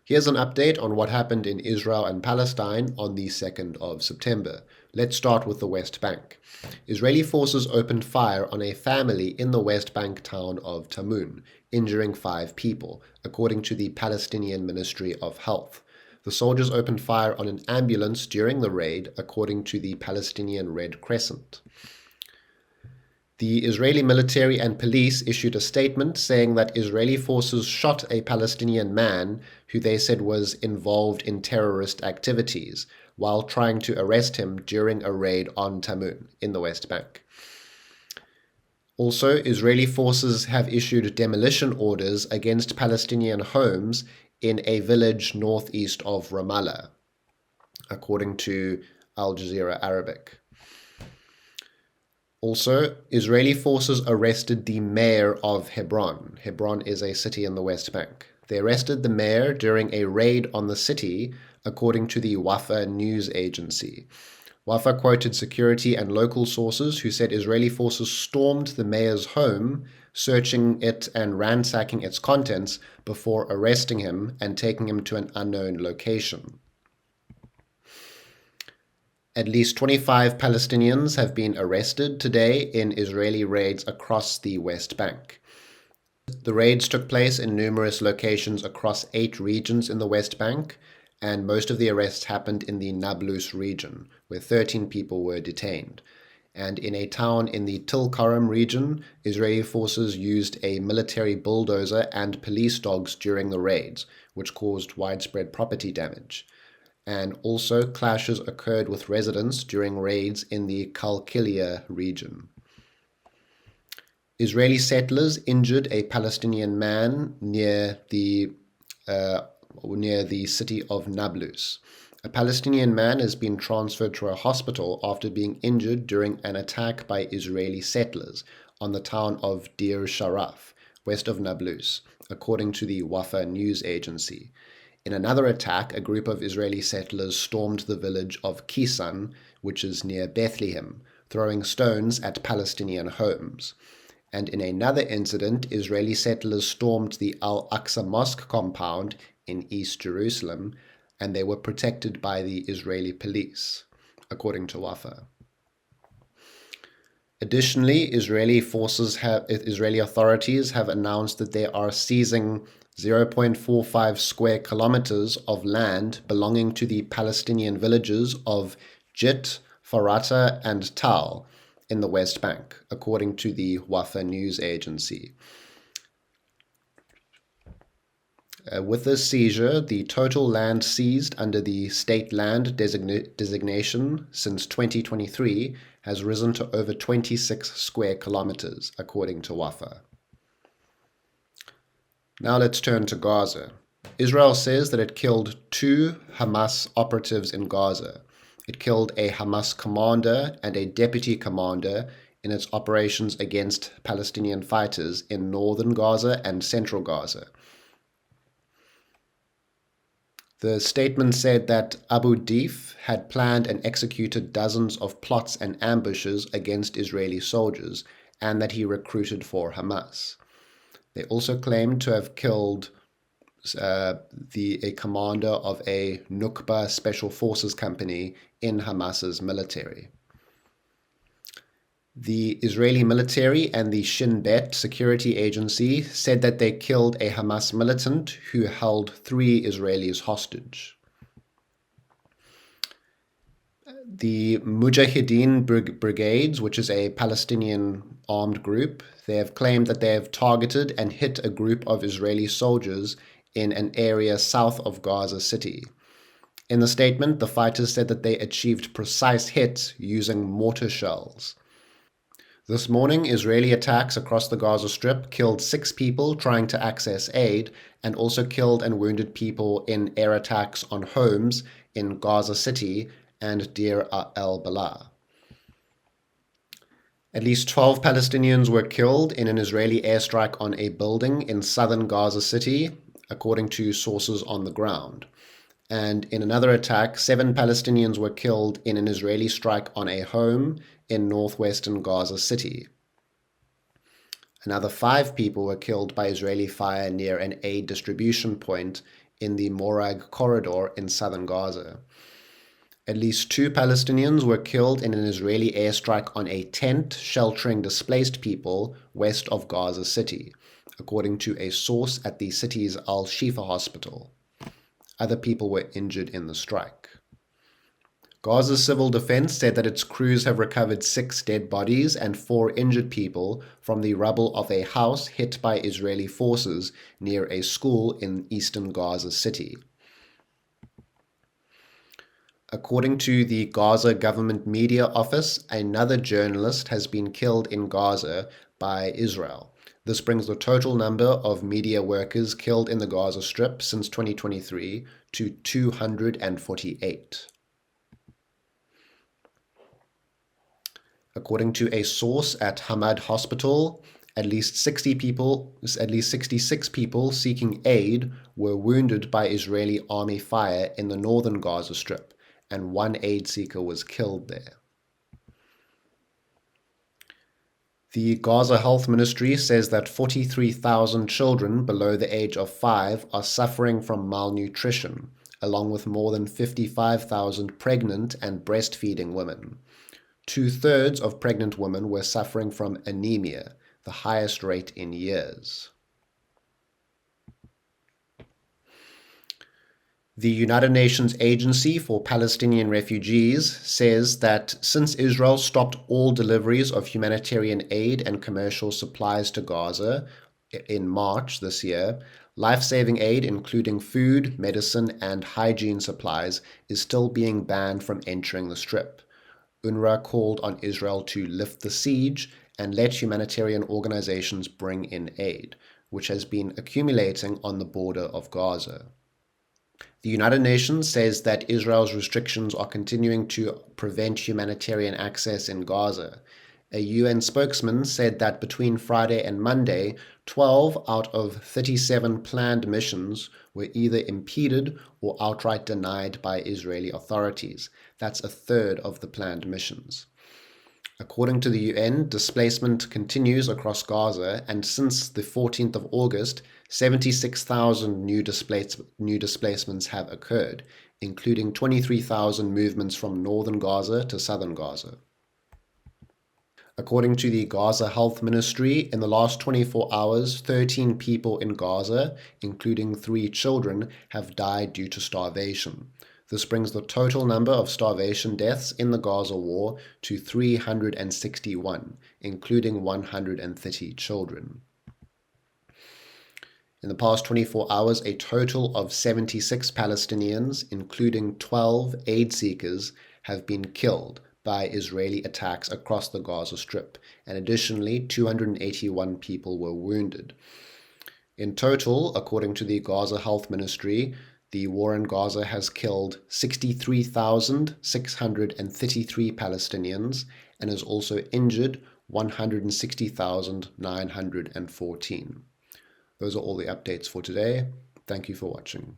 Here's an update on what happened in Israel and Palestine on the 2nd of September. Let's start with the West Bank. Israeli forces opened fire on a family in the West Bank town of Tamun, injuring 5 people, according to the Palestinian Ministry of Health. The soldiers opened fire on an ambulance during the raid, according to the Palestinian Red Crescent. The Israeli military and police issued a statement saying that Israeli forces shot a Palestinian man who they said was involved in terrorist activities while trying to arrest him during a raid on Tamun in the West Bank. Also, Israeli forces have issued demolition orders against Palestinian homes in a village northeast of Ramallah, according to Al Jazeera Arabic. Also, Israeli forces arrested the mayor of Hebron. Hebron is a city in the West Bank. They arrested the mayor during a raid on the city, according to the Wafa news agency. Wafa quoted security and local sources who said Israeli forces stormed the mayor's home, searching it and ransacking its contents before arresting him and taking him to an unknown location. At least 25 Palestinians have been arrested today in Israeli raids across the West Bank. The raids took place in numerous locations across 8 regions in the West Bank, and most of the arrests happened in the Nablus region, where 13 people were detained. And in a town in the Tulkarm region, Israeli forces used a military bulldozer and police dogs during the raids, which caused widespread property damage. And also clashes occurred with residents during raids in the Kalkilia region. Israeli settlers injured a Palestinian man near the city of Nablus. A Palestinian man has been transferred to a hospital after being injured during an attack by Israeli settlers on the town of Deir Sharaf, west of Nablus, according to the Wafa news agency. In another attack, a group of Israeli settlers stormed the village of Kisan, which is near Bethlehem, throwing stones at Palestinian homes. And in another incident, Israeli settlers stormed the Al-Aqsa Mosque compound in East Jerusalem, and they were protected by the Israeli police, according to Wafa. Additionally, Israeli authorities have announced that they are seizing 0.45 square kilometers of land belonging to the Palestinian villages of Jit, Farata, and Tal in the West Bank, according to the Wafa news agency. With this seizure, the total land seized under the state land designation since 2023 has risen to over 26 square kilometers, according to Wafa. Now let's turn to Gaza. Israel says that it killed 2 Hamas operatives in Gaza. It killed a Hamas commander and a deputy commander in its operations against Palestinian fighters in northern Gaza and central Gaza. The statement said that Abu Deif had planned and executed dozens of plots and ambushes against Israeli soldiers, and that he recruited for Hamas. They also claimed to have killed a commander of a Nukba Special Forces company in Hamas's military. The Israeli military and the Shin Bet security agency said that they killed a Hamas militant who held 3 Israelis hostage. The Mujahideen Brigades, which is a Palestinian armed group, they have claimed that they have targeted and hit a group of Israeli soldiers in an area south of Gaza City. In the statement, the fighters said that they achieved precise hits using mortar shells. This morning, Israeli attacks across the Gaza Strip killed 6 people trying to access aid, and also killed and wounded people in air attacks on homes in Gaza City and Deir al-Balah. At least 12 Palestinians were killed in an Israeli airstrike on a building in southern Gaza City, according to sources on the ground. And in another attack, 7 Palestinians were killed in an Israeli strike on a home in northwestern Gaza City. Another 5 people were killed by Israeli fire near an aid distribution point in the Morag corridor in southern Gaza. At least 2 Palestinians were killed in an Israeli airstrike on a tent sheltering displaced people west of Gaza City, according to a source at the city's Al-Shifa hospital. Other people were injured in the strike. Gaza's civil defense said that its crews have recovered 6 dead bodies and 4 injured people from the rubble of a house hit by Israeli forces near a school in eastern Gaza City. According to the Gaza Government Media Office, another journalist has been killed in Gaza by Israel. This brings the total number of media workers killed in the Gaza Strip since 2023 to 248. According to a source at Hamad Hospital, at least 66 people seeking aid were wounded by Israeli army fire in the northern Gaza Strip, and 1 aid seeker was killed there. The Gaza Health Ministry says that 43,000 children below the age of 5 are suffering from malnutrition, along with more than 55,000 pregnant and breastfeeding women. 2/3 of pregnant women were suffering from anemia, the highest rate in years. The United Nations Agency for Palestinian Refugees says that since Israel stopped all deliveries of humanitarian aid and commercial supplies to Gaza in March this year, life-saving aid, including food, medicine, and hygiene supplies, is still being banned from entering the Strip. UNRWA called on Israel to lift the siege and let humanitarian organizations bring in aid, which has been accumulating on the border of Gaza. The United Nations says that Israel's restrictions are continuing to prevent humanitarian access in Gaza. A UN spokesman said that between Friday and Monday, 12 out of 37 planned missions were either impeded or outright denied by Israeli authorities. That's 1/3 of the planned missions. According to the UN, displacement continues across Gaza, and since the 14th of August, 76,000 new displacements have occurred, including 23,000 movements from northern Gaza to southern Gaza. According to the Gaza Health Ministry, in the last 24 hours, 13 people in Gaza, including 3 children, have died due to starvation. This brings the total number of starvation deaths in the Gaza war to 361, including 130 children. In the past 24 hours, a total of 76 Palestinians, including 12 aid seekers, have been killed by Israeli attacks across the Gaza Strip, and additionally 281 people were wounded. In total, according to the Gaza Health Ministry, the war in Gaza has killed 63,633 Palestinians and has also injured 160,914. Those are all the updates for today. Thank you for watching.